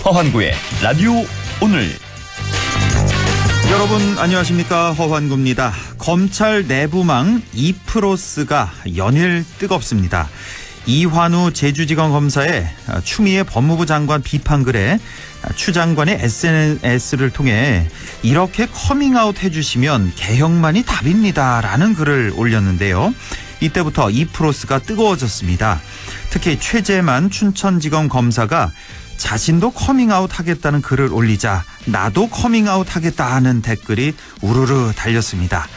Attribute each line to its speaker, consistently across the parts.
Speaker 1: 허환구의 라디오 오늘.
Speaker 2: 여러분 안녕하십니까, 허환구입니다. 검찰 내부망 이프로스가 연일 뜨겁습니다. 이환우 제주지검 검사의 추미애 법무부 장관 비판글에 추 장관의 SNS를 통해 이렇게 커밍아웃 해주시면 개혁만이 답입니다 라는 글을 올렸는데요. 이때부터 이프로스가 뜨거워졌습니다. 특히 최재만 춘천지검 검사가 자신도 커밍아웃 하겠다는 글을 올리자 나도 커밍아웃 하겠다 하는 댓글이 우르르 달렸습니다.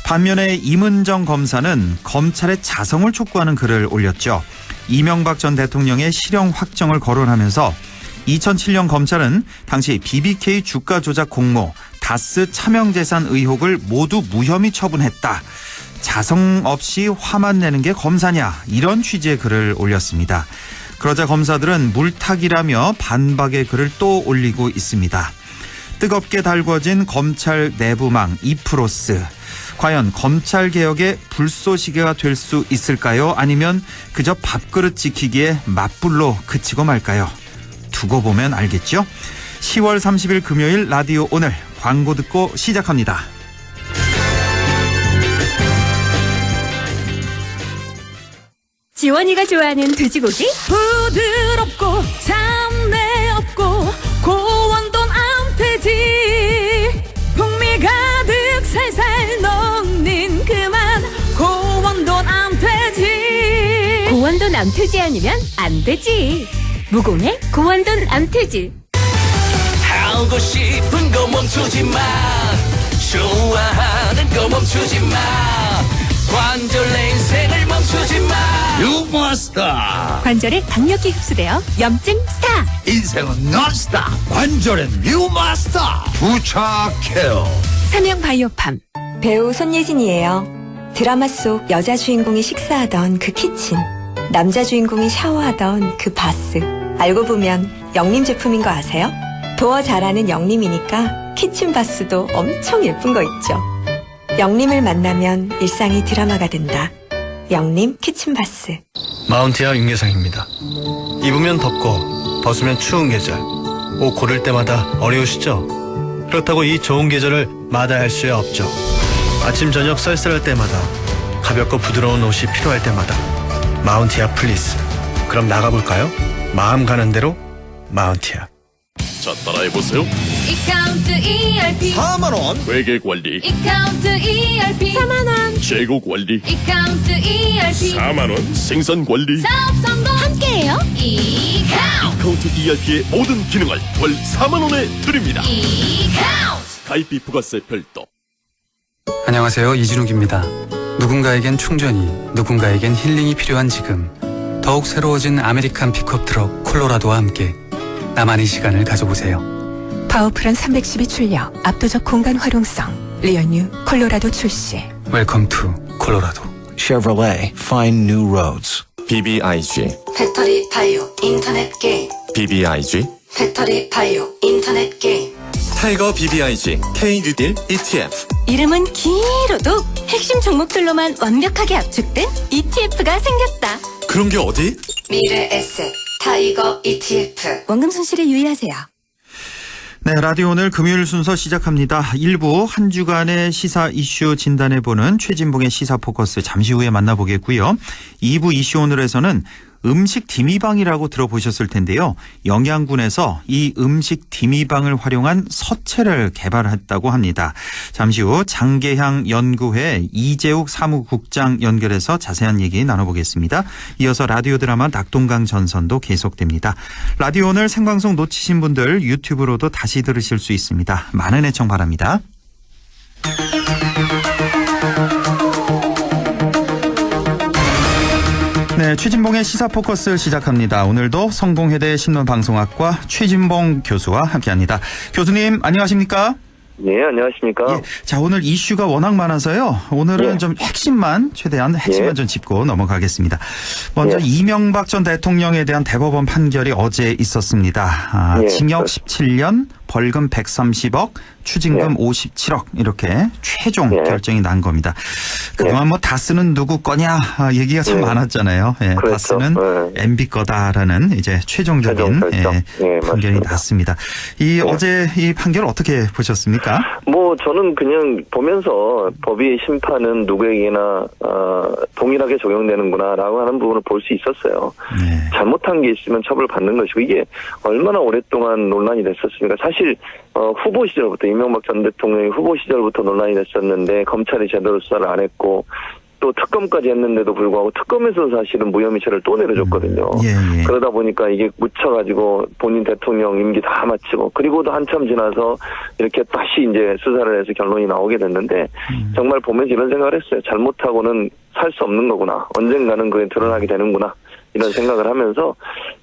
Speaker 2: 반면에 임은정 검사는 검찰의 자성을 촉구하는 글을 올렸죠. 이명박 전 대통령의 실형 확정을 거론하면서 2007년 검찰은 당시 BBK 주가 조작 공모, 다스 차명재산 의혹을 모두 무혐의 처분했다. 자성 없이 화만 내는 게 검사냐, 이런 취지의 글을 올렸습니다. 그러자 검사들은 물타기라며 반박의 글을 또 올리고 있습니다. 뜨겁게 달궈진 검찰 내부망 이프로스. 과연 검찰개혁의 불쏘시개가 될 수 있을까요? 아니면 그저 밥그릇 지키기에 맞불로 그치고 말까요? 두고 보면 알겠죠? 10월 30일 금요일 라디오 오늘, 광고 듣고 시작합니다.
Speaker 3: 지원이가 좋아하는 돼지고기?
Speaker 4: 부드럽고 잡내 없고 고원돈 암돼지, 풍미 가득 살살 녹는 그만 고원돈 암돼지.
Speaker 3: 고원돈 암돼지 아니면 안 되지. 무공해 고원돈 암돼지.
Speaker 5: 하고 싶은 거 멈추지 마. 좋아하는 거 멈추지 마. 관절 내 인생을 멈추지 마. 유머스타.
Speaker 3: 관절에 강력히 흡수되어 염증 스탑.
Speaker 5: 인생은 논스타. 관절엔 유머스타. 부착 케어.
Speaker 3: 삼형 바이오팜.
Speaker 6: 배우 손예진이에요. 드라마 속 여자 주인공이 식사하던 그 키친, 남자 주인공이 샤워하던 그 바스, 알고 보면 영림 제품인 거 아세요? 도어 잘하는 영림이니까 키친 바스도 엄청 예쁜 거 있죠. 영림을 만나면 일상이 드라마가 된다. 영림 키친 바스.
Speaker 7: 마운티아 윤계상입니다. 입으면 덥고 벗으면 추운 계절, 옷 고를 때마다 어려우시죠? 그렇다고 이 좋은 계절을 마다할 수 없죠. 아침 저녁 쌀쌀할 때마다, 가볍고 부드러운 옷이 필요할 때마다 마운티아 플리스. 그럼 나가볼까요? 마음 가는 대로 마운티아.
Speaker 8: 자, 따라해보세요.
Speaker 4: 이카운트 ERP
Speaker 8: 4만원 회계관리,
Speaker 4: 이카운트 ERP
Speaker 8: 4만원 재고관리,
Speaker 4: 이카운트 ERP
Speaker 8: 4만원 생산관리.
Speaker 4: 사업 성공 함께해요.
Speaker 8: 이카운트 ERP의 모든 기능을 월 4만원에 드립니다.
Speaker 4: 이카운트.
Speaker 8: 가입비 부가세 별도.
Speaker 9: 안녕하세요, 이진욱입니다. 누군가에겐 충전이, 누군가에겐 힐링이 필요한 지금, 더욱 새로워진 아메리칸 픽업 트럭 콜로라도와 함께 나만의 시간을 가져보세요.
Speaker 10: 파워풀한 312 출력, 압도적 공간 활용성, 리어뉴 콜로라도 출시.
Speaker 9: 웰컴 투 콜로라도.
Speaker 11: Chevrolet, find new roads.
Speaker 12: BBIG.
Speaker 6: 배터리 바이오 인터넷 게임.
Speaker 12: BBIG.
Speaker 6: 배터리 바이오 인터넷 게임.
Speaker 12: 타이거 BBIG K-뉴딜 ETF.
Speaker 3: 이름은 길어도 핵심 종목들로만 완벽하게 압축된 ETF가 생겼다.
Speaker 12: 그런 게 어디?
Speaker 6: 미래 에셋 타이거 ETF.
Speaker 3: 원금 손실에 유의하세요.
Speaker 2: 네, 라디오 오늘 금요일 순서 시작합니다. 1부 한 주간의 시사 이슈 진단해보는 최진봉의 시사포커스 잠시 후에 만나보겠고요. 2부 이슈 오늘에서는 음식 디미방이라고 들어보셨을 텐데요. 영양군에서 이 음식 디미방을 활용한 서체를 개발했다고 합니다. 잠시 후 장계향 연구회 이재욱 사무국장 연결해서 자세한 얘기 나눠보겠습니다. 이어서 라디오 드라마 낙동강 전선도 계속됩니다. 라디오 오늘 생방송 놓치신 분들 유튜브로도 다시 들으실 수 있습니다. 많은 애청 바랍니다. 네, 최진봉의 시사포커스 시작합니다. 오늘도 성공회대 신문방송학과 최진봉 교수와 함께합니다. 교수님 안녕하십니까?
Speaker 13: 네, 안녕하십니까?
Speaker 2: 예, 자, 오늘 이슈가 워낙 많아서요. 오늘은
Speaker 13: 네.
Speaker 2: 좀 최대한 핵심만
Speaker 13: 네.
Speaker 2: 좀 짚고 넘어가겠습니다. 먼저
Speaker 13: 네.
Speaker 2: 이명박 전 대통령에 대한 대법원 판결이 어제 있었습니다.
Speaker 13: 네.
Speaker 2: 징역 17년, 벌금 130억, 추징금 57억 이렇게 최종 결정이 난 겁니다. 그동안 뭐 다스는 누구 거냐 얘기가 참 많았잖아요. 예,
Speaker 13: 그렇죠.
Speaker 2: 다스는 MB 거다라는 이제 최종적인 판결이 났습니다. 어제 이 판결 어떻게 보셨습니까?
Speaker 13: 뭐 저는 그냥 보면서 법의 심판은 누구에게나 동일하게 적용되는구나라고 하는 부분을 볼 수 있었어요. 잘못한 게 있으면 처벌받는 것이고 이게 얼마나 오랫동안 논란이 됐었습니까? 사실 후보 시절부터 이명박 전 대통령이 후보 시절부터 논란이 됐었는데 검찰이 제대로 수사를 안 했고 또 특검까지 했는데도 불구하고 특검에서 사실은 무혐의죄를 또 내려줬거든요. 그러다 보니까 이게 묻혀가지고 본인 대통령 임기 다 마치고 그리고도 한참 지나서 이렇게 다시 이제 수사를 해서 결론이 나오게 됐는데 정말 보면서 이런 생각을 했어요. 잘못하고는 살 수 없는 거구나. 언젠가는 그게 드러나게 되는구나. 이런 생각을 하면서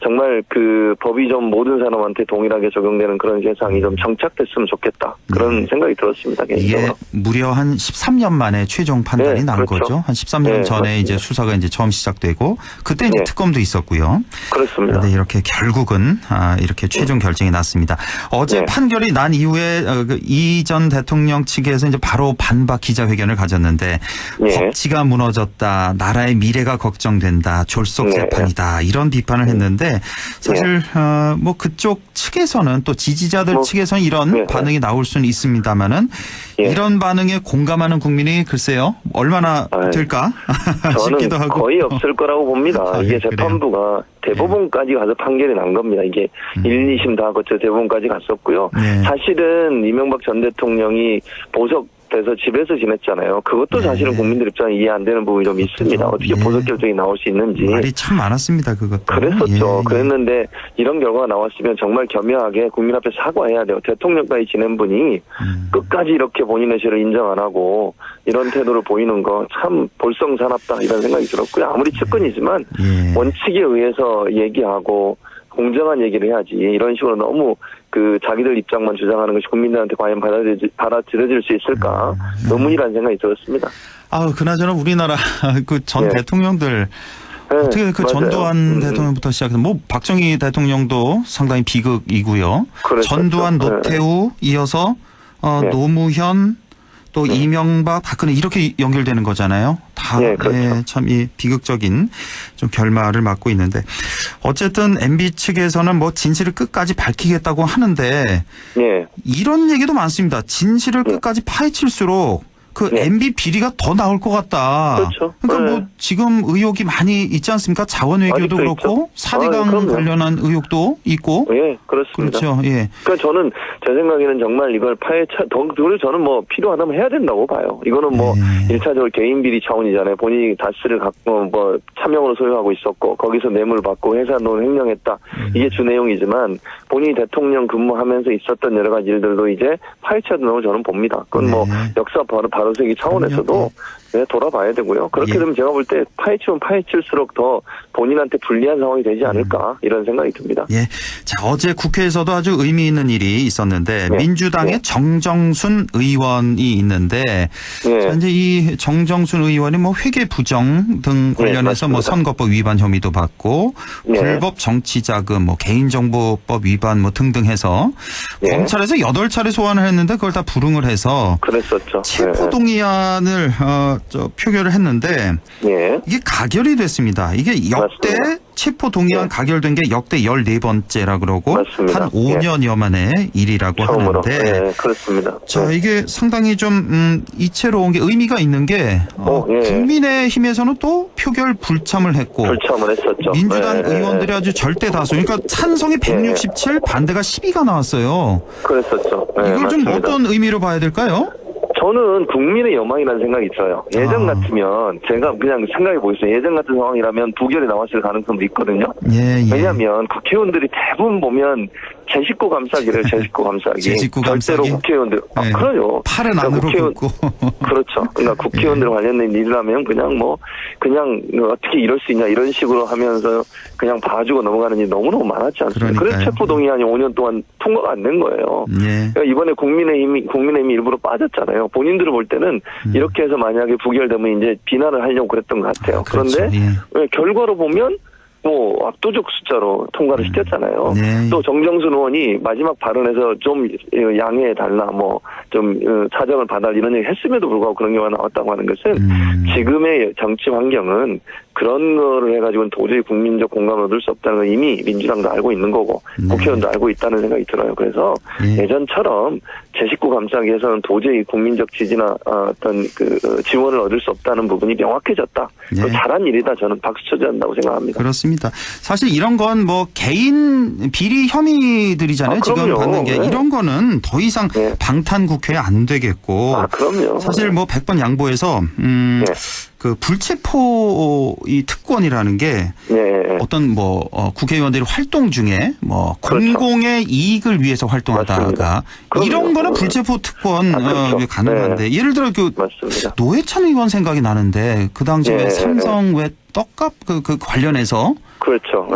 Speaker 13: 정말 그 법이 좀 모든 사람한테 동일하게 적용되는 그런 세상이 좀 정착됐으면 좋겠다. 그런 생각이 들었습니다. 개인적으로.
Speaker 2: 이게 무려 한 13년 만에 최종 판단이 난 거죠. 한 13년 전에
Speaker 13: 맞습니다.
Speaker 2: 이제 수사가 이제 처음 시작되고 그때 이제 특검도 있었고요.
Speaker 13: 그렇습니다.
Speaker 2: 그런데 이렇게 결국은 이렇게 최종 결정이 났습니다. 어제 판결이 난 이후에 이 전 대통령 측에서 이제 바로 반박 기자회견을 가졌는데 법치가 무너졌다. 나라의 미래가 걱정된다. 졸속 재판이다. 이런 비판을 했는데 사실 뭐 그쪽 측에서는 또 지지자들 측에서는 이런 반응이 나올 수는 있습니다만은 이런 반응에 공감하는 국민이 글쎄요 얼마나 될까 싶기도
Speaker 13: 저는
Speaker 2: 하고
Speaker 13: 거의 없을 거라고 봅니다. 이게 재판부가 대법원까지 가서 판결이 난 겁니다. 이게 1, 2심 다 거쳐 대법원까지 갔었고요. 사실은 이명박 전 대통령이 보석돼서 집에서 지냈잖아요. 그것도 사실은 국민들 입장에 이해 안 되는 부분이 좀 있습니다. 어떻게 보석 결정이 나올 수 있는지.
Speaker 2: 말이 참 많았습니다. 그것도.
Speaker 13: 그랬었죠. 그랬는데 이런 결과가 나왔으면 정말 겸허하게 국민 앞에 사과해야 돼요. 대통령까지 지낸 분이 끝까지 이렇게 본인의 죄를 인정 안 하고 이런 태도를 보이는 거 참 볼썽사납다 이런 생각이 들었고요. 아무리 측근이지만 원칙에 의해서 얘기하고 공정한 얘기를 해야지 이런 식으로 너무 그 자기들 입장만 주장하는 것이 국민들한테 과연 받아들여질 수 있을까 의문이라는 생각이 들었습니다.
Speaker 2: 그나저나 우리나라 그 전 대통령들 어떻게 그 전두환 대통령부터 시작해서 뭐 박정희 대통령도 상당히 비극이고요. 전두환, 노태우 이어서 노무현 또 이명박, 박근혜 이렇게 연결되는 거잖아요. 다 참 이 비극적인 좀 결말을 맞고 있는데 어쨌든 MB 측에서는 뭐 진실을 끝까지 밝히겠다고 하는데 이런 얘기도 많습니다. 진실을 끝까지 파헤칠수록 그 MB 비리가 더 나올 것 같다.
Speaker 13: 그렇죠.
Speaker 2: 그러니까 뭐 지금 의혹이 많이 있지 않습니까? 자원 외교도 그렇고 4대강 관련한 의혹도 있고.
Speaker 13: 그렇습니다.
Speaker 2: 그렇죠.
Speaker 13: 그러니까 저는 제 생각에는 정말 이걸 그리고 저는 뭐 필요하다면 해야 된다고 봐요. 이거는 뭐 1차적으로 개인 비리 차원이잖아요. 본인이 다스를 갖고 뭐 차명으로 소유하고 있었고 거기서 뇌물 받고 회사 돈 횡령했다. 이게 주 내용이지만 본인이 대통령 근무하면서 있었던 여러 가지 일들도 이제 파헤쳐야 된다고 저는 봅니다. 그건 뭐 역사 바로세기 차원에서도 돌아봐야 되고요. 그렇게 되면 제가 볼 때 파헤치면 파헤칠수록 더 본인한테 불리한 상황이 되지 않을까 이런 생각이 듭니다.
Speaker 2: 자, 어제 국회에서도 아주 의미 있는 일이 있었는데 민주당의 정정순 의원이 있는데 자, 이제 이 정정순 의원이 뭐 회계 부정 등 관련해서 뭐 선거법 위반 혐의도 받고 불법 정치자금, 뭐 개인정보법 위반 뭐 등등 해서 검찰에서 8차례 소환을 했는데 그걸 다 불응을 해서
Speaker 13: 그랬었죠.
Speaker 2: 체포동의안을 표결을 했는데 이게 가결이 됐습니다. 이게 역대 체포동의안 가결된 게 역대 14번째라 그러고 한 5년여 만의 일이라고
Speaker 13: 처음으로.
Speaker 2: 하는데
Speaker 13: 그렇습니다.
Speaker 2: 자, 이게 상당히 좀 이채로운 게 의미가 있는 게 국민의힘에서는 또 표결 불참을 했고
Speaker 13: 했었죠.
Speaker 2: 민주당 의원들이 아주 절대 다수 그러니까 찬성이 167 반대가 12가 나왔어요.
Speaker 13: 그랬었죠.
Speaker 2: 이걸 좀 어떤 의미로 봐야 될까요?
Speaker 13: 저는 국민의 여망이라는 생각이 들어요. 예전 같으면 제가 그냥 생각해 보겠어요. 예전 같은 상황이라면 부결이 나왔을 가능성도 있거든요. 왜냐하면 국회의원들이 대부분 보면 제 식구 감싸기를 제 식구 감싸기. 절대로 국회의원들 그래요.
Speaker 2: 팔은 안으로 굽고.
Speaker 13: 그렇죠. 그러니까 국회의원들 관련된 일이라면 그냥 어떻게 이럴 수 있냐 이런 식으로 하면서 그냥 봐주고 넘어가는 일이 너무너무 많았지 않습니까? 그래서 체포동의안이 5년 동안 통과가 안 된 거예요. 그러니까 이번에 국민의힘이 일부러 빠졌잖아요. 본인들을 볼 때는 이렇게 해서 만약에 부결되면 이제 비난을 하려고 그랬던 것 같아요. 그런데 결과로 보면 뭐 압도적 숫자로 통과를 시켰잖아요.
Speaker 2: 네.
Speaker 13: 또 정정순 의원이 마지막 발언에서 좀 양해해달라, 뭐 좀 사정을 봐달라 이런 얘기 했음에도 불구하고 그런 경우가 나왔다고 하는 것은 지금의 정치 환경은 그런 거를 해가지고는 도저히 국민적 공감을 얻을 수 없다는 걸 이미 민주당도 알고 있는 거고 국회의원도 알고 있다는 생각이 들어요. 그래서 예전처럼 제 식구 감싸기 위해서는 도저히 국민적 지지나 어떤 그 지원을 얻을 수 없다는 부분이 명확해졌다. 그 잘한 일이다. 저는 박수 쳐줘야 한다고 생각합니다.
Speaker 2: 그렇습니다. 사실 이런 건 뭐 개인 비리 혐의들이잖아요. 지금 받는 게 이런 거는 더 이상 방탄 국회에 안 되겠고.
Speaker 13: 그럼요.
Speaker 2: 사실 뭐 100번 양보해서 그 불체포 이 특권이라는 게 어떤 뭐 국회의원들이 활동 중에 뭐 공공의 이익을 위해서 활동하다가 이런 거는 불체포 특권 가능한데 예를 들어 그 노회찬 의원 생각이 나는데 그 당시에 삼성 왜 떡값 그 관련해서
Speaker 13: 그렇죠.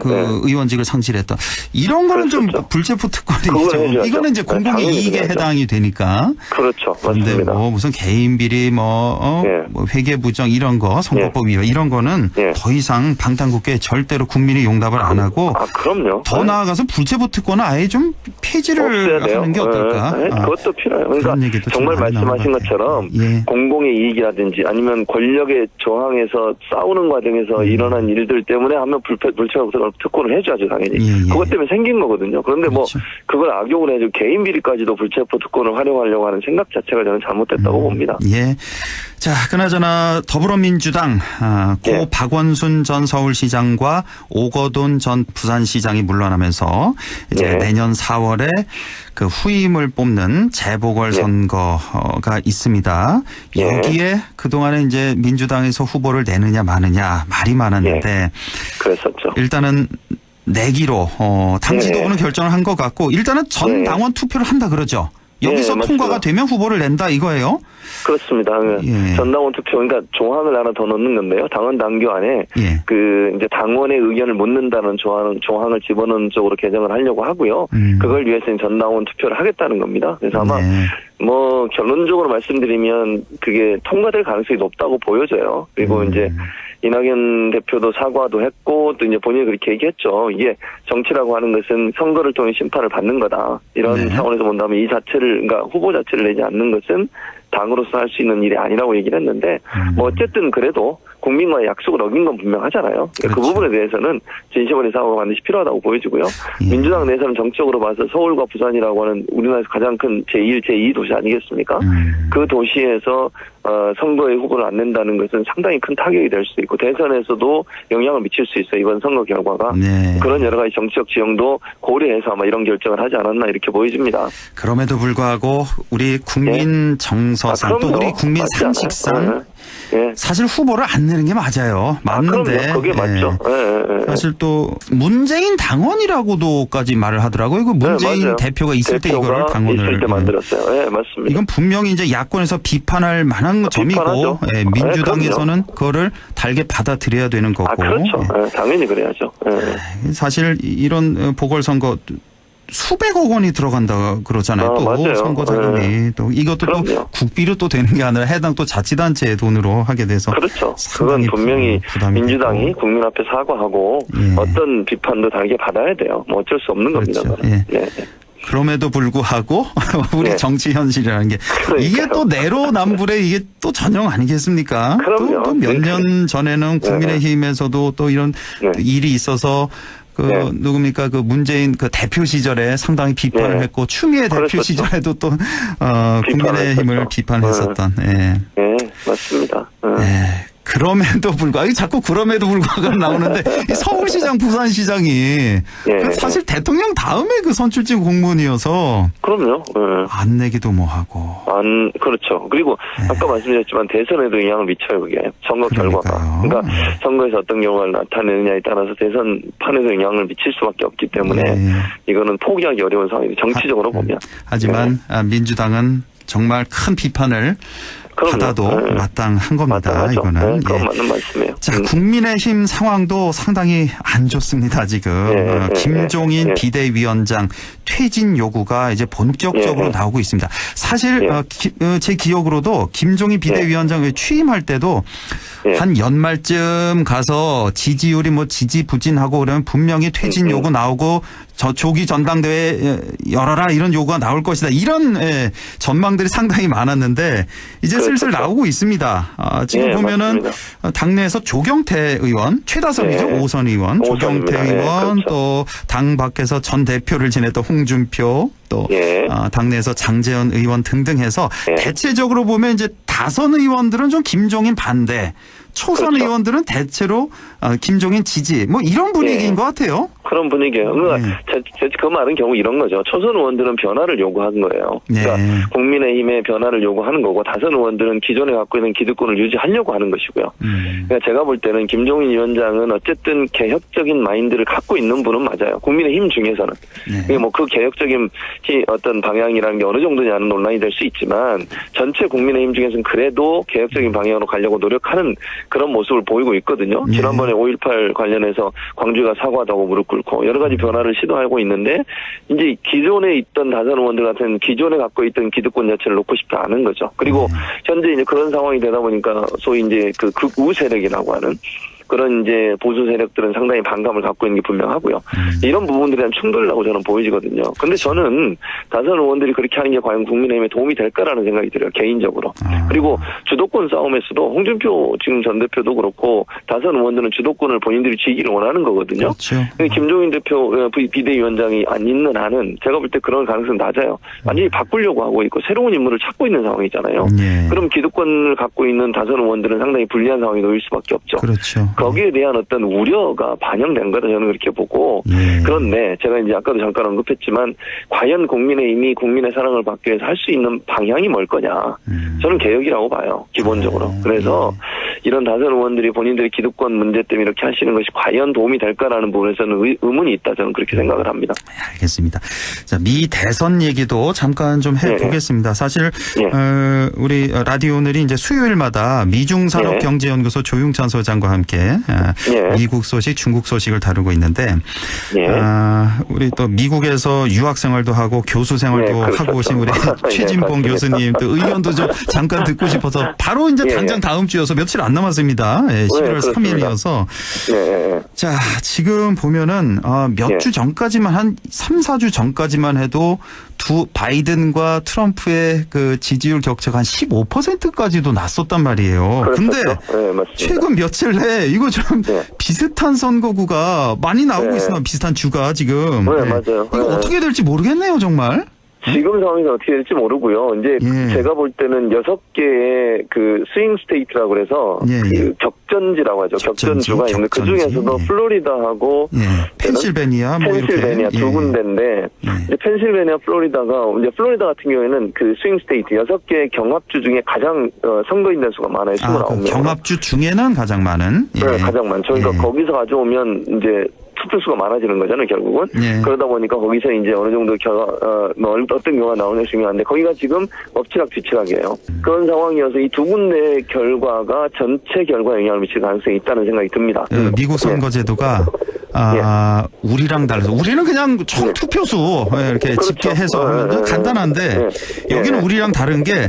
Speaker 2: 그 의원직을 상실했다. 이런 거는 좀 불체포 특권이죠. 이거는 이제 공공의 이익에 해당이 되니까.
Speaker 13: 그렇죠.
Speaker 2: 그런데
Speaker 13: 맞습니다.
Speaker 2: 뭐 무슨 개인 비리 뭐 회계 부정 이런 거 선거법 위반 이런 거는 더 이상 방탄국회에 절대로 국민이 용납을 안 하고.
Speaker 13: 그럼요.
Speaker 2: 더 나아가서 불체포 특권은 아예 좀 폐지를 하는 게 어떨까.
Speaker 13: 그것도 필요해요. 그러니까 정말 말씀하신 것처럼 공공의 이익이라든지 아니면 권력의 저항에서 싸우는 과정에서 일어난 일들 때문에 하면 불체포 특권을 해줘야죠, 당연히. 그것 때문에 생긴 거거든요. 그런데 뭐 그걸 악용을 해서 개인 비리까지도 불체포 특권을 활용하려고 하는 생각 자체가 저는 잘못됐다고 봅니다.
Speaker 2: 예. 자, 그나저나 더불어민주당 고 박원순 전 서울시장과 오거돈 전 부산시장이 물러나면서 이제 내년 4월에 그 후임을 뽑는 재보궐선거가 있습니다. 여기에 그동안에 이제 민주당에서 후보를 내느냐 마느냐 말이 많았는데
Speaker 13: 그랬었죠.
Speaker 2: 일단은 내기로 당 지도부는 결정을 한 것 같고 일단은 전 당원 투표를 한다 그러죠. 여기서 통과가 되면 후보를 낸다 이거예요?
Speaker 13: 그렇습니다. 전당원 투표, 그러니까 조항을 하나 더 넣는 건데요. 당원 당규 안에 그 이제 당원의 의견을 묻는다는 조항을 집어넣는 쪽으로 개정을 하려고 하고요. 그걸 위해서 전당원 투표를 하겠다는 겁니다. 그래서 아마 뭐 결론적으로 말씀드리면 그게 통과될 가능성이 높다고 보여져요. 그리고 이제 이낙연 대표도 사과도 했고 또 이제 본인이 그렇게 얘기했죠. 이게 정치라고 하는 것은 선거를 통해 심판을 받는 거다. 이런 차원에서 본다면 이 자체를 그러니까 후보 자체를 내지 않는 것은 당으로서 할 수 있는 일이 아니라고 얘기를 했는데 뭐 어쨌든 그래도 국민과의 약속을 어긴 건 분명하잖아요. 그렇죠. 그 부분에 대해서는 진심어린 사고가 반드시 필요하다고 보여지고요. 민주당 내에서는 정적으로 봐서 서울과 부산이라고 하는 우리나라에서 가장 큰 제1, 제2 도시 아니겠습니까? 그 도시에서 선거에 후보를 안 낸다는 것은 상당히 큰 타격이 될 수 있고 대선에서도 영향을 미칠 수 있어요. 이번 선거 결과가. 그런 여러 가지 정치적 지형도 고려해서 아마 이런 결정을 하지 않았나 이렇게 보여집니다.
Speaker 2: 그럼에도 불구하고 우리 국민 정서상 또 우리 국민 상식상 사실 후보를 안 내는 게 맞아요. 맞는데.
Speaker 13: 그게 맞죠.
Speaker 2: 사실 또 문재인 당원이라고도까지 말을 하더라고요. 그 문재인 대표가 있을 때 이거를 당원을
Speaker 13: 있을 때 만들었어요. 네, 맞습니다.
Speaker 2: 이건 분명히 이제 야권에서 비판할 만한 점이고 민주당에서는 그거를 달게 받아들여야 되는 거고.
Speaker 13: 그렇죠. 당연히 그래야죠.
Speaker 2: 사실 이런 보궐선거 수백억 원이 들어간다 그러잖아요. 또
Speaker 13: 맞아요.
Speaker 2: 선거 자금이 또 이것도 또 국비로 또 되는 게 아니라 해당 또 자치단체의 돈으로 하게 돼서
Speaker 13: 그렇죠. 그건 분명히 민주당이 되고. 국민 앞에 사과하고 어떤 비판도 달게 받아야 돼요. 뭐 어쩔 수 없는 겁니다.
Speaker 2: 그럼에도 불구하고 우리 정치 현실이라는 게 이게 또 내로남불의 이게 또 전형 아니겠습니까?
Speaker 13: 그럼요.
Speaker 2: 또 몇 년 전에는 국민의힘에서도 또 이런 일이 있어서 누굽니까? 그 문재인 그 대표 시절에 상당히 비판을 했고 추미애 대표 시절에도 또 국민의힘을 비판했었던.
Speaker 13: 맞습니다.
Speaker 2: 그럼에도 불구하고 자꾸 그럼에도 불구하고 나오는데 이 서울시장, 부산시장이 사실 대통령 다음에 그 선출직 공무원이어서
Speaker 13: 그럼요.
Speaker 2: 안 내기도 뭐하고.
Speaker 13: 그렇죠. 그리고 아까 말씀드렸지만 대선에도 영향을 미쳐요. 그게 선거 결과가. 그러니까 선거에서 어떤 결과를 나타내느냐에 따라서 대선판에도 영향을 미칠 수밖에 없기 때문에 이거는 포기하기 어려운 상황이에요. 정치적으로 보면.
Speaker 2: 하지만 민주당은 정말 큰 비판을 받아도 마땅한 겁니다.
Speaker 13: 마땅하죠.
Speaker 2: 이거는.
Speaker 13: 그건 맞는 말씀이에요.
Speaker 2: 자, 국민의힘 상황도 상당히 안 좋습니다. 지금 김종인 비대위원장 퇴진 요구가 이제 본격적으로 나오고 있습니다. 사실 제 기억으로도 김종인 비대위원장 취임할 때도 한 연말쯤 가서 지지율이 뭐 지지부진하고 그러면 분명히 퇴진 요구 나오고 조기 전당대회 열어라 이런 요구가 나올 것이다. 이런 전망들이 상당히 많았는데 이제 슬슬 나오고 있습니다. 지금 보면은 맞습니다. 당내에서 조경태 의원, 최다선이죠. 5선 의원, 조경태 의원 그렇죠. 또 당 밖에서 전 대표를 지냈던 홍준표 또 당내에서 장재현 의원 등등 해서 대체적으로 보면 이제 다선 의원들은 좀 김종인 반대, 초선 그렇죠. 의원들은 대체로 김종인 지지 뭐 이런 분위기인 것 같아요.
Speaker 13: 그런 분위기예요. 그러니까 그 말은 결국 이런 거죠. 초선 의원들은 변화를 요구하는 거예요. 그러니까 국민의힘의 변화를 요구하는 거고 다선 의원들은 기존에 갖고 있는 기득권을 유지하려고 하는 것이고요. 그러니까 제가 볼 때는 김종인 위원장은 어쨌든 개혁적인 마인드를 갖고 있는 분은 맞아요. 국민의힘 중에서는. 뭐 그 개혁적인 어떤 방향이라는 게 어느 정도냐는 논란이 될 수 있지만 전체 국민의힘 중에서는 그래도 개혁적인 방향으로 가려고 노력하는 그런 모습을 보이고 있거든요. 지난번에 5.18 관련해서 광주가 사과도 하고 무릎 꿇고 여러 가지 변화를 시도하고 있는데 이제 기존에 있던 다선 의원들 같은 기존에 갖고 있던 기득권 자체를 놓고 싶지 않은 거죠. 그리고 현재 이제 그런 상황이 되다 보니까 소위 이제 그 극우 세력이라고 하는 그런 이제 보수 세력들은 상당히 반감을 갖고 있는 게 분명하고요. 이런 부분들에 대한 충돌이라고 저는 보여지거든요. 근데 저는 다선 의원들이 그렇게 하는 게 과연 국민의힘에 도움이 될까라는 생각이 들어요. 개인적으로. 그리고 주도권 싸움에서도 홍준표 지금 전 대표도 그렇고 다선 의원들은 주도권을 본인들이 쥐기를 원하는 거거든요.
Speaker 2: 그렇죠.
Speaker 13: 김종인 대표 비대위원장이 안 있는 한은 제가 볼 때 그런 가능성이 낮아요. 완전히 바꾸려고 하고 있고 새로운 인물을 찾고 있는 상황이잖아요. 그럼 기득권을 갖고 있는 다선 의원들은 상당히 불리한 상황에 놓일 수밖에 없죠.
Speaker 2: 그렇죠.
Speaker 13: 거기에 대한 어떤 우려가 반영된 거다 저는 그렇게 보고 그런데 제가 이제 아까도 잠깐 언급했지만 과연 국민의힘이 국민의 사랑을 받기 위해서 할 수 있는 방향이 뭘 거냐 저는 개혁이라고 봐요 기본적으로. 그래서 이런 다선 의원들이 본인들의 기득권 문제 때문에 이렇게 하시는 것이 과연 도움이 될까라는 부분에서는 의문이 있다 저는 그렇게 생각을 합니다.
Speaker 2: 알겠습니다. 자, 미 대선 얘기도 잠깐 좀 해보겠습니다. 사실 우리 라디오 오늘이 이제 수요일마다 미중산업경제연구소 조용찬 소장과 함께 미국 소식, 중국 소식을 다루고 있는데 우리 또 미국에서 유학 생활도 하고 교수 생활도 하고 오신 우리 최진봉 교수님 또 의견도 좀 잠깐 듣고 싶어서 바로 이제 당장 다음 주여서 며칠 안 남았습니다. 11월 3일이어서 자 지금 보면은 몇 주 전까지만 한 3, 4주 전까지만 해도 두 바이든과 트럼프의 그 지지율 격차가 한 15%까지도 났었단 말이에요. 그런데 최근 며칠 내에 이거 좀 비슷한 선거구가 많이 나오고 있습니다. 비슷한 주가 지금.
Speaker 13: 맞아요.
Speaker 2: 이거 어떻게 될지 모르겠네요, 정말.
Speaker 13: 지금 상황에서 어떻게 될지 모르고요. 이제 제가 볼 때는 6개의 그 스윙 스테이트라고 그래서 그 격전지라고 하죠. 격전주가 있는데 그 중에서도 플로리다하고
Speaker 2: 펜실베니아
Speaker 13: 두 군데인데 이제 펜실베니아, 플로리다가 이제 플로리다 같은 경우에는 그 스윙 스테이트 6개의 경합주 중에 가장 선거인 대수가 많아요. 29명.
Speaker 2: 그 경합주 중에는 가장 많은.
Speaker 13: 네, 가장 많죠. 그러니까 거기서 가져오면 이제 투표수가 많아지는 거잖아요, 결국은. 그러다 보니까 거기서 이제 어느 정도 어떤 경우가 나오는 게 중요한데, 거기가 지금 엎치락뒤치락이에요. 그런 상황이어서 이 두 군데의 결과가 전체 결과에 영향을 미칠 가능성이 있다는 생각이 듭니다.
Speaker 2: 미국 선거제도가 우리랑 달라서 우리는 그냥 총 투표수 이렇게 집계해서 하면 간단한데 여기는 우리랑 다른 게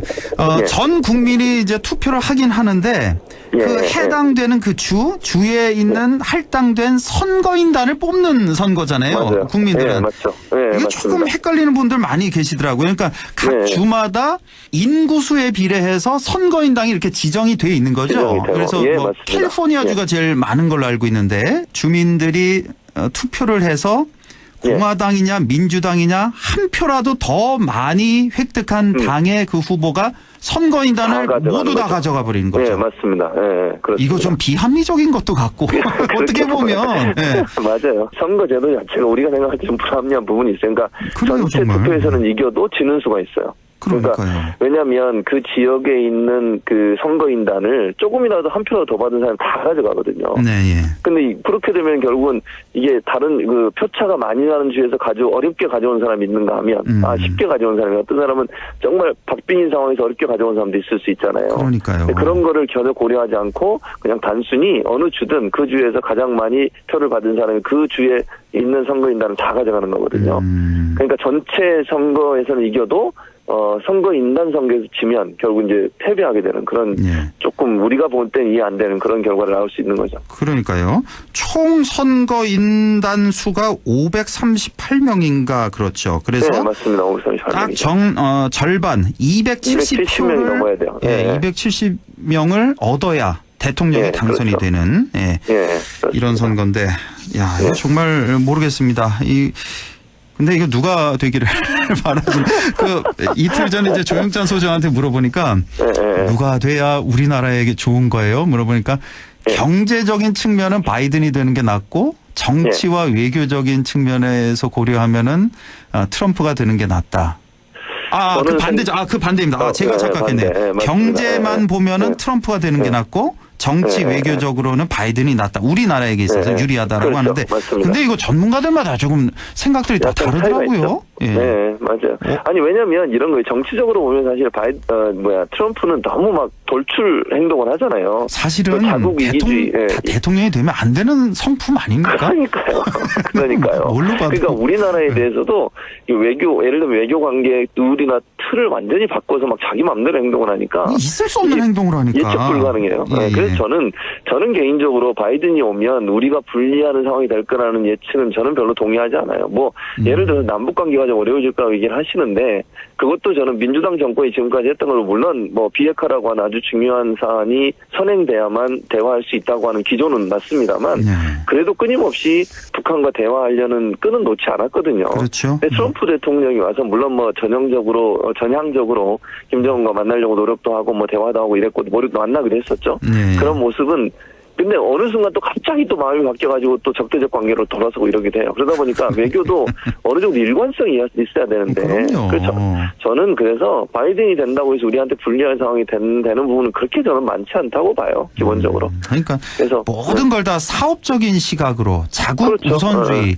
Speaker 2: 전 국민이 이제 투표를 하긴 하는데 그 해당되는 그 주에 있는 할당된 선거인단을 뽑는 선거잖아요. 국민들은.
Speaker 13: 맞죠.
Speaker 2: 이게 조금 헷갈리는 분들 많이 계시더라고요. 그러니까 각 주마다 인구수에 비례해서 선거인당이 이렇게 지정이 돼 있는 거죠. 그래서 뭐 캘리포니아주가 제일 많은 걸로 알고 있는데 주민들이 투표를 해서 공화당이냐 민주당이냐 한 표라도 더 많이 획득한 당의 그 후보가 선거인단을 모두 다 가져가 버리는 거죠.
Speaker 13: 맞습니다.
Speaker 2: 이거 좀 비합리적인 것도 같고 어떻게 보면
Speaker 13: 맞아요. 선거제도 자체가 우리가 생각할 때 좀 불합리한 부분이 있어요. 그러니까 전체 투표에서는 이겨도 지는 수가 있어요.
Speaker 2: 그러니까요.
Speaker 13: 왜냐하면 그 지역에 있는 그 선거인단을 조금이라도 한 표라도 더 받은 사람이 다 가져가거든요.
Speaker 2: 네, 예.
Speaker 13: 근데 그렇게 되면 결국은 이게 다른 그 표차가 많이 나는 주에서 어렵게 가져온 사람이 있는가 하면 쉽게 가져온 사람이 어떤 사람은 정말 박빙인 상황에서 어렵게 가져온 사람도 있을 수 있잖아요.
Speaker 2: 그러니까요.
Speaker 13: 그런 거를 전혀 고려하지 않고 그냥 단순히 어느 주든 그 주에서 가장 많이 표를 받은 사람이 그 주에 있는 선거인단을 다 가져가는 거거든요. 그러니까 전체 선거에서는 이겨도 선거인단 선거에서 지면 결국 이제 패배하게 되는 그런 조금 우리가 볼 땐 이해 안 되는 그런 결과를 나올 수 있는 거죠.
Speaker 2: 그러니까요. 총 선거인단 수가 538명인가 그렇죠. 그래서
Speaker 13: 네, 맞습니다. 538명이죠.
Speaker 2: 딱 절반 270명이
Speaker 13: 넘어야 돼요.
Speaker 2: 예, 270명을 얻어야 대통령이 당선이
Speaker 13: 그렇죠.
Speaker 2: 되는 이런 선거인데 야, 이거 정말 모르겠습니다. 근데 이거 누가 되기를 바라지? 이틀 전에 이제 조영찬 소장한테 물어보니까 누가 돼야 우리나라에게 좋은 거예요? 물어보니까 경제적인 측면은 바이든이 되는 게 낫고 정치와 외교적인 측면에서 고려하면은 트럼프가 되는 게 낫다. 그 반대죠. 그 반대입니다. 제가 착각했네요. 경제만 보면은 트럼프가 되는 게 낫고 정치 외교적으로는 바이든이 낫다. 우리나라에게 있어서 유리하다라고 하는데
Speaker 13: 맞습니다.
Speaker 2: 근데 이거 전문가들마다 조금 생각들이 다 다르더라고요.
Speaker 13: 네, 맞아요. 아니 왜냐면 이런 거예요. 정치적으로 보면 사실 트럼프는 너무 막 돌출 행동을 하잖아요.
Speaker 2: 사실은
Speaker 13: 자국이기주의.
Speaker 2: 대통령이 되면 안 되는 성품 아닙니까?
Speaker 13: 그러니까요.
Speaker 2: 뭘로 봐도.
Speaker 13: 그러니까 우리나라에 대해서도 이 예를 들면 외교 관계 룰이나 틀을 완전히 바꿔서 막 자기 마음대로 행동을 하니까
Speaker 2: 있을 수 없는 행동을 하니까
Speaker 13: 예측 불가능해요. 그래서 저는 개인적으로 바이든이 오면 우리가 불리하는 상황이 될 거라는 예측은 저는 별로 동의하지 않아요. 예를 들어서 남북 관계가 좀 어려워질까 얘기를 하시는데 그것도 저는 민주당 정권이 지금까지 했던 걸 물론 비핵화라고 하는 아주 중요한 사안이 선행돼야만 대화할 수 있다고 하는 기조는 맞습니다만 그래도 끊임없이 북한과 대화하려는 끈은 놓지 않았거든요.
Speaker 2: 그렇죠.
Speaker 13: 근데 트럼프 대통령이 와서 물론 전향적으로 김정은과 만나려고 노력도 하고 대화도 하고 이랬고 만나기도 했었죠. 그런 모습은 근데 어느 순간 또 갑자기 또 마음이 바뀌어가지고 또 적대적 관계로 돌아서고 이러게 돼요. 그러다 보니까 외교도 어느 정도 일관성이 있어야 되는데. 그렇죠. 저는 그래서 바이든이 된다고 해서 우리한테 불리한 상황이 되는 부분은 그렇게 저는 많지 않다고 봐요. 기본적으로.
Speaker 2: 그러니까
Speaker 13: 그래서
Speaker 2: 모든 걸 다 사업적인 시각으로 자국
Speaker 13: 그렇죠.
Speaker 2: 우선주의.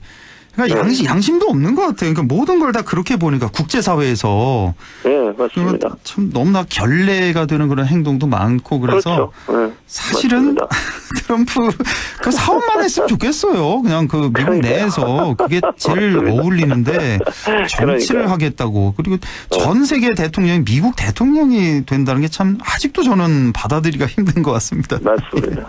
Speaker 2: 그러니까 양심도 없는 것 같아요. 그러니까 모든 걸 다 그렇게 보니까 국제사회에서.
Speaker 13: 네, 맞습니다.
Speaker 2: 참 너무나 결례가 되는 그런 행동도 많고 그래서.
Speaker 13: 그렇죠.
Speaker 2: 사실은 트럼프 그 사업만 했으면 좋겠어요. 그냥 그 미국 내에서 그게 제일 어울리는데 정치를 하겠다고. 그리고 전 세계 대통령이 미국 대통령이 된다는 게 참 아직도 저는 받아들이기가 힘든 것 같습니다.
Speaker 13: 맞습니다.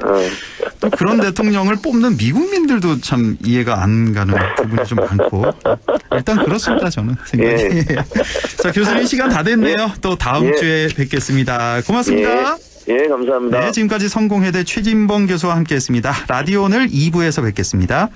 Speaker 2: 또 그런 대통령을 뽑는 미국민들도 참 이해가 안 가는 부분이 좀 많고 일단 그렇습니다. 저는 생각이. 자, 교수님 시간 다 됐네요. 또 다음 주에 뵙겠습니다. 고맙습니다.
Speaker 13: 감사합니다.
Speaker 2: 네, 지금까지 성공회대 최진봉 교수와 함께했습니다. 라디오 오늘 2부에서 뵙겠습니다.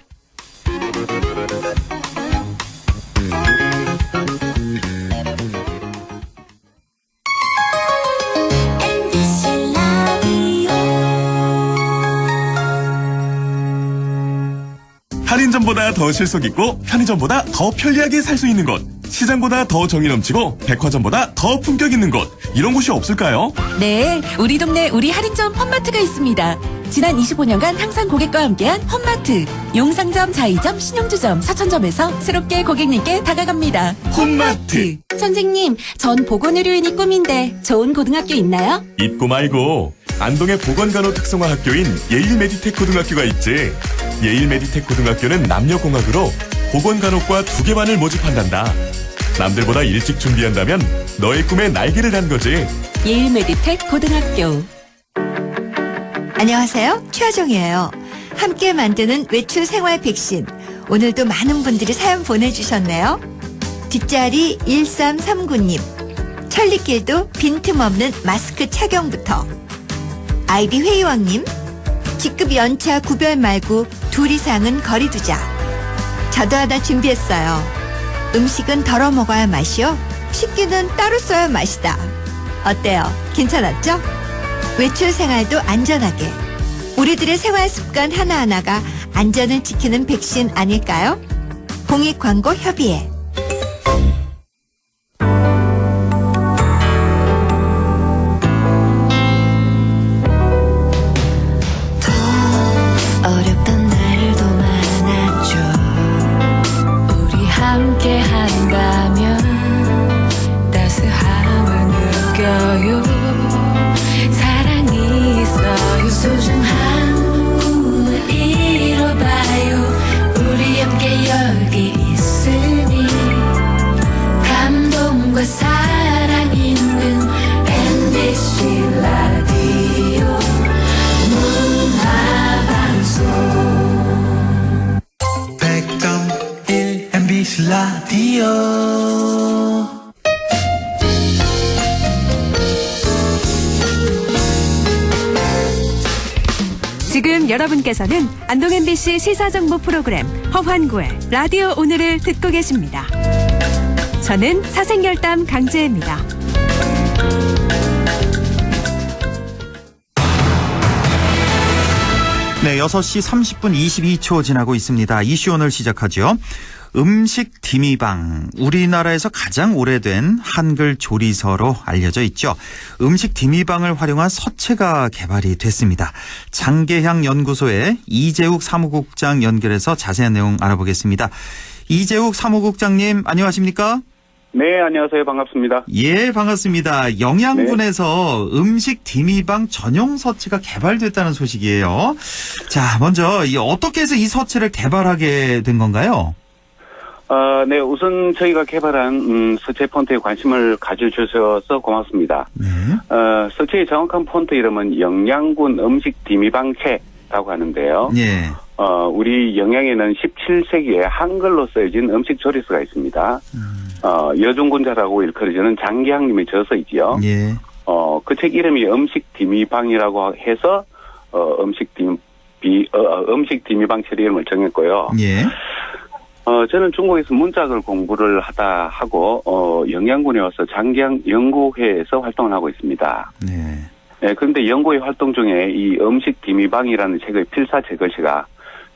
Speaker 8: 할인점보다 더 실속 있고 편의점보다 더 편리하게 살 수 있는 곳, 시장보다 더 정이 넘치고 백화점보다 더 품격 있는 곳, 이런 곳이 없을까요?
Speaker 14: 네, 우리 동네 우리 할인점 홈마트가 있습니다. 지난 25년간 항상 고객과 함께한 홈마트. 용상점, 자이점, 신용주점, 사천점에서 새롭게 고객님께 다가갑니다. 홈마트. 선생님, 전 보건의료인이 꿈인데 좋은 고등학교 있나요?
Speaker 8: 잊고 말고 안동의 보건간호 특성화 학교인 예일메디텍 고등학교가 있지. 예일메디텍 고등학교는 남녀공학으로 보건간호과 2개반을 모집한단다. 남들보다 일찍 준비한다면 너의 꿈에 날개를 단 거지.
Speaker 14: 예일메디텍 고등학교.
Speaker 15: 안녕하세요. 최하정이에요. 함께 만드는 외출 생활 백신. 오늘도 많은 분들이 사연 보내주셨네요. 뒷자리 1339님. 천리길도 빈틈없는 마스크 착용부터. 아이비 회의왕님. 직급 연차 구별 말고 2 이상은 거리 두자. 저도 하나 준비했어요. 음식은 덜어 먹어야 맛이요. 식기는 따로 써야 맛이다. 어때요? 괜찮았죠? 외출 생활도 안전하게. 우리들의 생활 습관 하나하나가 안전을 지키는 백신 아닐까요? 공익광고 협의회.
Speaker 3: 지금 여러분께서는 안동 MBC 시사정보 프로그램 허환구의 라디오 오늘을 듣고 계십니다. 저는 사생결담 강지혜입니다.
Speaker 2: 네, 6시 30분 22초 지나고 있습니다. 이슈 오늘 시작하죠. 음식 디미방, 우리나라에서 가장 오래된 한글 조리서로 알려져 있죠. 음식 디미방을 활용한 서체가 개발이 됐습니다. 장계향 연구소의 이재욱 사무국장 연결해서 자세한 내용 알아보겠습니다. 이재욱 사무국장님, 안녕하십니까?
Speaker 16: 네, 안녕하세요. 반갑습니다.
Speaker 2: 예, 반갑습니다. 영양군에서 음식 디미방 전용 서체가 개발됐다는 소식이에요. 자, 먼저 어떻게 해서 이 서체를 개발하게 된 건가요?
Speaker 16: 네, 우선 저희가 개발한 서체 폰트에 관심을 가져주셔서 고맙습니다.
Speaker 2: 네.
Speaker 16: 서체의 정확한 폰트 이름은 영양군 음식 디미방체라고 하는데요.
Speaker 2: 예.
Speaker 16: 우리 영양에는 17세기에 한글로 쓰여진 음식 조리서가 있습니다. 여중군자라고 일컬어지는 장기향님의 저서이지요.
Speaker 2: 예.
Speaker 16: 그 책 이름이 음식 디미방이라고 해서 음식 디미방체 이름을 정했고요.
Speaker 2: 예.
Speaker 16: 저는 중국에서 문학을 공부를 하다 하고 영양군에 와서 장기향 연구회에서 활동을 하고 있습니다.
Speaker 2: 네.
Speaker 16: 네, 그런데 연구회 활동 중에 이 음식 디미방이라는 책의 필사체 글씨가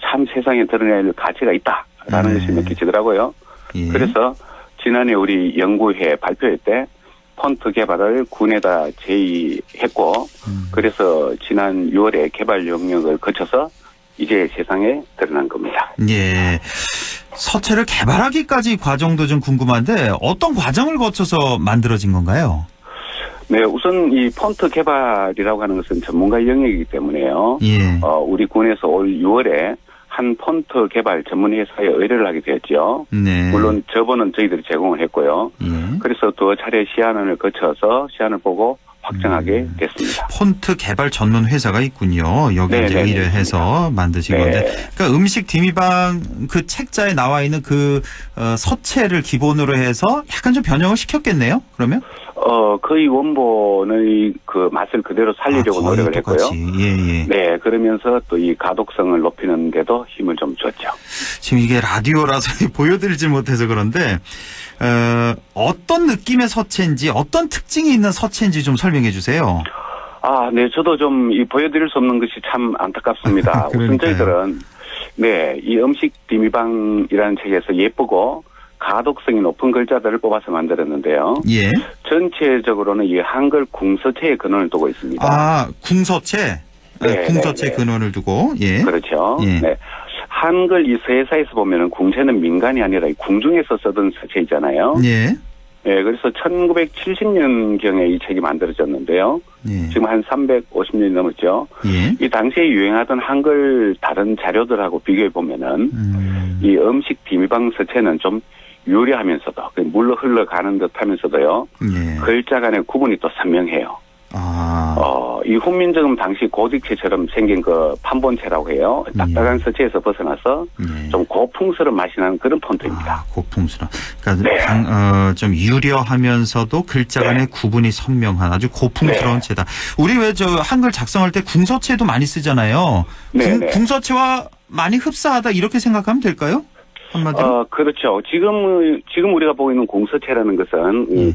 Speaker 16: 참 세상에 드러낼 가치가 있다라는 것이 느껴지더라고요.
Speaker 2: 예.
Speaker 16: 그래서 지난해 우리 연구회 발표회 때 폰트 개발을 군에다 제의했고 그래서 지난 6월에 개발 영역을 거쳐서 이제 세상에 드러난 겁니다.
Speaker 2: 예. 서체를 개발하기까지 과정도 좀 궁금한데 어떤 과정을 거쳐서 만들어진 건가요?
Speaker 16: 네, 우선 이 폰트 개발이라고 하는 것은 전문가 영역이기 때문에요.
Speaker 2: 예.
Speaker 16: 우리 군에서 올 6월에 한 폰트 개발 전문 회사에 의뢰를 하게 되었죠.
Speaker 2: 네.
Speaker 16: 물론 저번은 저희들이 제공을 했고요.
Speaker 2: 예.
Speaker 16: 그래서 두 차례 시안을 거쳐서 시안을 보고 확정하게 됐습니다.
Speaker 2: 폰트 개발 전문 회사가 있군요. 여기 이제 의뢰해서 만드신 건데. 그러니까 음식 디미방 그 책자에 나와 있는 그 서체를 기본으로 해서 약간 좀 변형을 시켰겠네요. 그러면?
Speaker 16: 거의 원본의 그 맛을 그대로 살리려고 노력을 했고요.
Speaker 2: 예.
Speaker 16: 네, 그러면서 또 이 가독성을 높이는 데도 힘을 좀 줬죠.
Speaker 2: 지금 이게 라디오라서 보여드리지 못해서 그런데 어떤 느낌의 서체인지 어떤 특징이 있는 서체인지 좀 설명해 주세요.
Speaker 16: 네, 저도 좀 보여드릴 수 없는 것이 참 안타깝습니다. 우선 저희들은 이 음식 디미방이라는 책에서 예쁘고 가독성이 높은 글자들을 뽑아서 만들었는데요.
Speaker 2: 예.
Speaker 16: 전체적으로는 이 한글 궁서체의 근원을 두고 있습니다.
Speaker 2: 궁서체? 네, 궁서체 근원을 두고. 예.
Speaker 16: 그렇죠.
Speaker 2: 예.
Speaker 16: 네. 한글 이 서예사에서 보면은 궁체는 민간이 아니라 궁중에서 쓰던 서체이잖아요.
Speaker 2: 예.
Speaker 16: 네, 그래서 1970년경에 이 책이 만들어졌는데요.
Speaker 2: 예.
Speaker 16: 지금 한 350년이 넘었죠.
Speaker 2: 예.
Speaker 16: 이 당시에 유행하던 한글 다른 자료들하고 비교해 보면은 이 음식 디미방 서체는 좀 유려하면서도 물로 흘러가는 듯하면서도요.
Speaker 2: 예.
Speaker 16: 글자 간의 구분이 또 선명해요. 이 훈민정음 당시 고딕체처럼 생긴 그 판본체라고 해요. 딱딱한 서체에서 벗어나서 좀 고풍스러운 맛이 나는 그런 폰트입니다.
Speaker 2: 고풍스러운. 그러니까 좀 유려하면서도 글자 간의 구분이 선명한 아주 고풍스러운 체다. 우리 왜 저 한글 작성할 때 궁서체도 많이 쓰잖아요. 궁서체와 많이 흡사하다 이렇게 생각하면 될까요? 한마디로?
Speaker 16: 그렇죠. 지금 우리가 보고 있는 궁서체라는 것은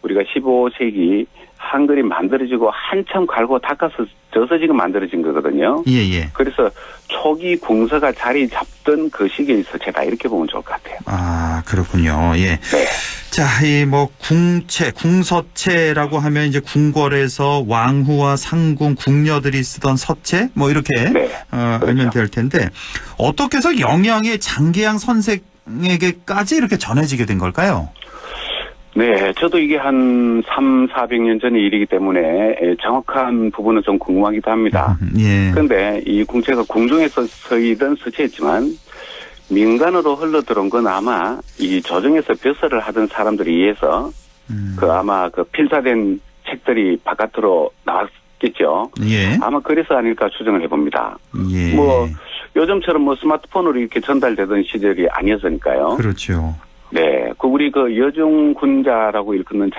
Speaker 16: 우리가 15세기 한글이 만들어지고 한참 갈고 닦아서 져서 지금 만들어진 거거든요.
Speaker 2: 예.
Speaker 16: 그래서 초기 궁서가 자리 잡던 그 시기의 서체다 이렇게 보면 좋을 것 같아요.
Speaker 2: 그렇군요. 예.
Speaker 16: 네.
Speaker 2: 자, 이 궁서체라고 하면 이제 궁궐에서 왕후와 상궁, 궁녀들이 쓰던 서체 이렇게 알면 될 텐데 어떻게 해서 영양의 장계향 선생에게까지 이렇게 전해지게 된 걸까요?
Speaker 16: 네, 저도 이게 한 400년 전의 일이기 때문에 정확한 부분은 좀 궁금하기도 합니다. 그런데 이 궁체가 궁중에서 서이던 서체였지만 민간으로 흘러들어온 건 아마 이 조정에서 벼슬을 하던 사람들에 의해서 아마 필사된 책들이 바깥으로 나왔겠죠.
Speaker 2: 예.
Speaker 16: 아마 그래서 아닐까 추정을 해봅니다.
Speaker 2: 예.
Speaker 16: 요즘처럼 스마트폰으로 이렇게 전달되던 시절이 아니었으니까요.
Speaker 2: 그렇죠.
Speaker 16: 네, 우리 여중군자라고 일컫는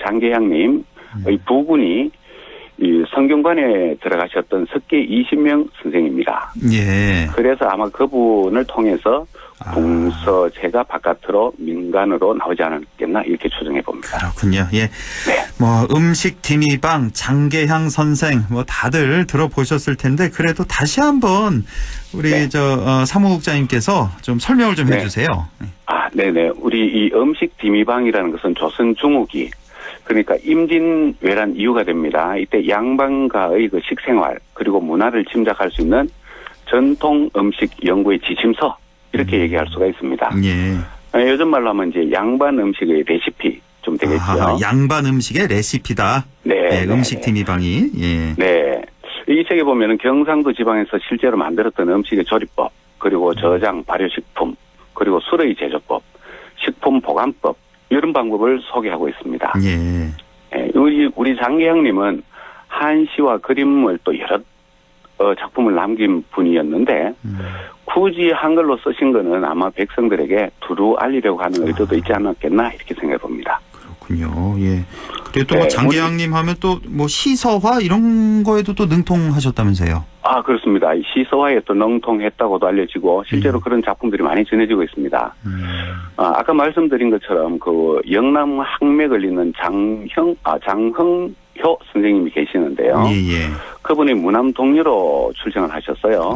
Speaker 16: 장계향님의 부군이 이 성균관에 들어가셨던 석계 20명 선생입니다.
Speaker 2: 예.
Speaker 16: 그래서 아마 그분을 통해서 궁서체가 바깥으로 민간으로 나오지 않았겠나 이렇게 추정해 봅니다.
Speaker 2: 그렇군요. 예.
Speaker 16: 네.
Speaker 2: 뭐 음식 디미방 장계향 선생 뭐 다들 들어보셨을 텐데 그래도 다시 한번 우리
Speaker 16: 네.
Speaker 2: 사무국장님께서 좀 설명을 좀
Speaker 16: 네.
Speaker 2: 해주세요.
Speaker 16: 네네. 우리 이 음식 디미방이라는 것은 조선 중후기 그러니까 임진왜란 이유가 됩니다. 이때 양반가의 그 식생활 그리고 문화를 짐작할 수 있는 전통 음식 연구의 지침서 이렇게 얘기할 수가 있습니다.
Speaker 2: 예.
Speaker 16: 요즘 말로 하면 이제 양반 음식의 레시피 좀 되겠죠.
Speaker 2: 양반 음식의 레시피다.
Speaker 16: 네.
Speaker 2: 음식 디미방이. 예.
Speaker 16: 네. 이 책에 보면은 경상도 지방에서 실제로 만들었던 음식의 조리법, 그리고 저장 발효식품, 그리고 술의 제조법, 식품 보관법 이런 방법을 소개하고 있습니다.
Speaker 2: 예.
Speaker 16: 우리 장계형님은 한시와 그림을 또 여러 작품을 남긴 분이었는데 굳이 한글로 쓰신 거는 아마 백성들에게 두루 알리려고 하는 의도도 있지 않았겠나 이렇게 생각해 봅니다.
Speaker 2: 그렇군요. 예. 그리고 또 장계양님 하면 또 뭐 시서화 이런 거에도 또 능통하셨다면서요?
Speaker 16: 그렇습니다. 시서화에 또 능통했다고도 알려지고 실제로 그런 작품들이 많이 전해지고 있습니다. 아까 말씀드린 것처럼 그 영남 항맥 걸리는 장흥효 선생님이 계시는데요.
Speaker 2: 예.
Speaker 16: 그분이 무남 동료로 출생을 하셨어요.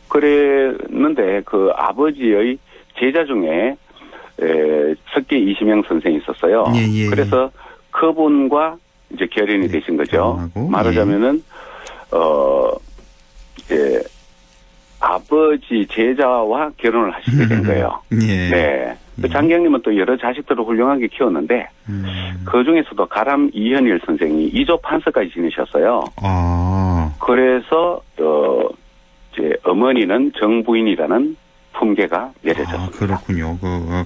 Speaker 16: 그랬는데 그 아버지의 제자 중에 석계 20명 선생이 있었어요.
Speaker 2: 예.
Speaker 16: 그래서 그분과 이제 결연이 되신 거죠.
Speaker 2: 결혼하고,
Speaker 16: 말하자면은 이제 아버지 제자와 결혼을 하시게 된 거예요.
Speaker 2: 예.
Speaker 16: 네. 장계형님은 또 여러 자식들을 훌륭하게 키웠는데 그 중에서도 가람 이현일 선생이 2조 판서까지 지내셨어요. 그래서 이제 어머니는 정부인이라는 품계가 내려졌습니다.
Speaker 2: 그렇군요.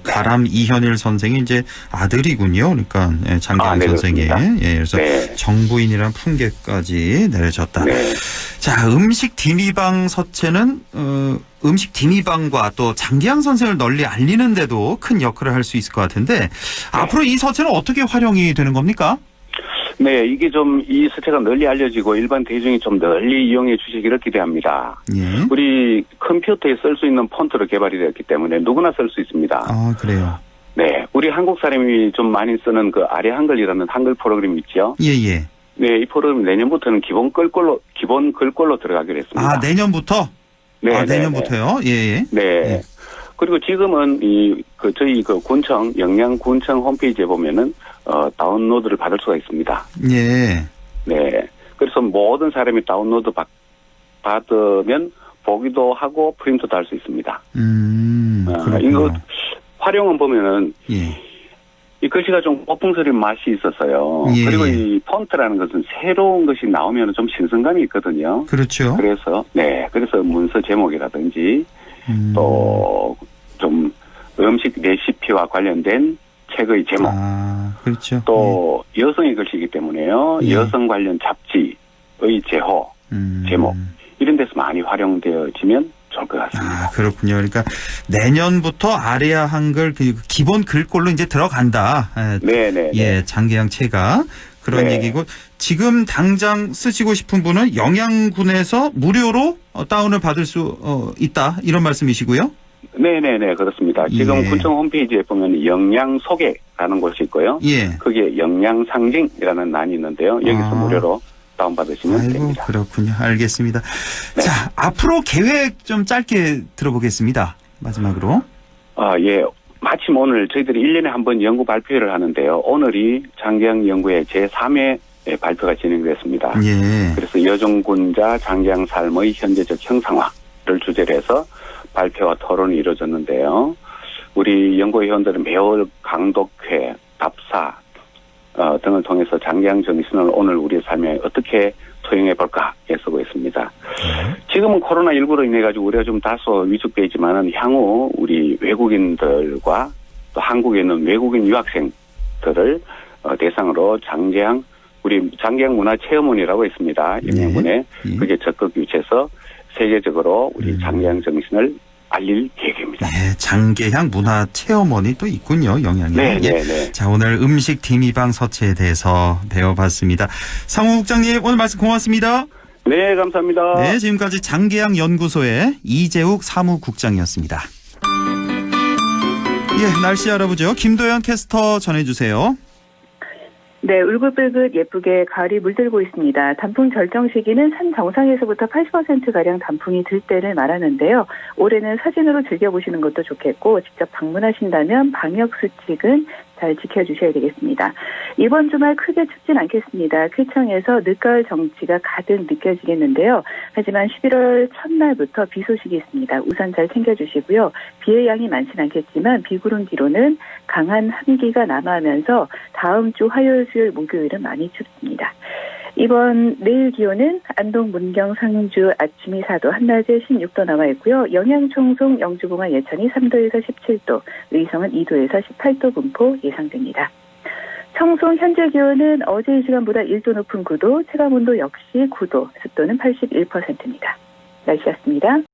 Speaker 2: 가람 이현일 선생이 이제 아들이군요. 그러니까 장계향 선생의. 그래서 정부인이라는 품계까지 내려졌다. 자, 음식 디미방 서체는 음식 디미방과 또 장계향 선생을 널리 알리는 데도 큰 역할을 할 수 있을 것 같은데 앞으로 이 서체는 어떻게 활용이 되는 겁니까?
Speaker 16: 네, 이게 좀 이 서체가 널리 알려지고 일반 대중이 좀 널리 이용해 주시기를 기대합니다. 우리 컴퓨터에 쓸 수 있는 폰트로 개발이 되었기 때문에 누구나 쓸 수 있습니다.
Speaker 2: 그래요?
Speaker 16: 네, 우리 한국 사람이 좀 많이 쓰는 그 아래 한글이라는 한글 프로그램 있죠?
Speaker 2: 예.
Speaker 16: 네, 이 프로그램 내년부터는 기본 글꼴로 들어가기로 했습니다.
Speaker 2: 내년부터?
Speaker 16: 네,
Speaker 2: 내년부터요? 예.
Speaker 16: 네. 그리고 지금은 저희 군청, 영양군청 홈페이지에 보면은, 다운로드를 받을 수가 있습니다.
Speaker 2: 예.
Speaker 16: 네. 그래서 모든 사람이 다운로드 받으면 보기도 하고 프린트도 할 수 있습니다. 이거 활용은 보면은, 이 글씨가 좀 뽀풍스러운 맛이 있었어요. 그리고 이 폰트라는 것은 새로운 것이 나오면 좀 신선감이 있거든요.
Speaker 2: 그렇죠.
Speaker 16: 그래서 문서 제목이라든지, 또 좀 음식 레시피와 관련된 책의 제목,
Speaker 2: 그렇죠.
Speaker 16: 또 여성의 글씨이기 때문에요. 여성 관련 잡지의 제호, 제목 이런 데서 많이 활용되어지면 좋을 것 같습니다.
Speaker 2: 그렇군요. 그러니까 내년부터 아래아 한글 기본 글꼴로 이제 들어간다.
Speaker 16: 네네.
Speaker 2: 예, 장계향 체가 그런 얘기고 지금 당장 쓰시고 싶은 분은 영양군에서 무료로 다운을 받을 수 있다 이런 말씀이시고요.
Speaker 16: 네네네 그렇습니다. 지금 군청 홈페이지에 보면 영양 소개라는 곳이 있고요. 거기에 영양 상징이라는 난이 있는데요. 여기서 무료로 다운받으시면 됩니다.
Speaker 2: 그렇군요. 알겠습니다. 자, 앞으로 계획 좀 짧게 들어보겠습니다. 마지막으로.
Speaker 16: 예. 마침 오늘 저희들이 1년에 한 번 연구 발표회를 하는데요. 오늘이 장계향 연구의 제3회 발표가 진행됐습니다. 그래서 여종군자 장계향 삶의 현재적 형상화를 주제로 해서 발표와 토론이 이루어졌는데요. 우리 연구위원들은 매월 강독회, 답사 등을 통해서 장계향 정신을 오늘 우리의 삶에 어떻게 소용해 볼까 애쓰고 있습니다. 지금은 코로나19로 인해 가지고 우리가 좀 다소 위축돼 있지만은 향후 우리 외국인들과 또 한국에 있는 외국인 유학생들을 대상으로 우리 장계향 문화체험원이라고 있습니다. 영양군에 그게 적극 유치해서 세계적으로 우리 장계향 정신을 알릴 계획입니다.
Speaker 2: 네, 장계향 문화체험원이 또 있군요. 영향이.
Speaker 16: 네.
Speaker 2: 자, 오늘 음식 디미방 서체에 대해서 배워봤습니다. 상우 국장님 오늘 말씀 고맙습니다.
Speaker 16: 네, 감사합니다.
Speaker 2: 네, 지금까지 장계향 연구소의 이재욱 사무국장이었습니다. 예, 날씨 알아보죠. 김도연 캐스터 전해주세요.
Speaker 17: 네, 울긋불긋 예쁘게 가을이 물들고 있습니다. 단풍 절정 시기는 산 정상에서부터 80%가량 단풍이 들 때를 말하는데요. 올해는 사진으로 즐겨보시는 것도 좋겠고 직접 방문하신다면 방역수칙은 잘 지켜주셔야 되겠습니다. 이번 주말 크게 춥진 않겠습니다. 쾌청에서 늦가을 정취가 가득 느껴지겠는데요. 하지만 11월 첫날부터 비 소식이 있습니다. 우산 잘 챙겨주시고요. 비의 양이 많진 않겠지만 비구름 뒤로는 강한 한기가 남아하면서 다음 주 화요일, 수요일, 목요일은 많이 춥습니다. 이번 내일 기온은 안동, 문경, 상주 아침이 4도, 한낮에 16도 나와 있고요. 영양, 청송, 영주공항, 예천이 3도에서 17도, 의성은 2도에서 18도 분포 예상됩니다. 청송 현재 기온은 어제 이 시간보다 1도 높은 9도, 체감온도 역시 9도, 습도는 81%입니다. 날씨였습니다.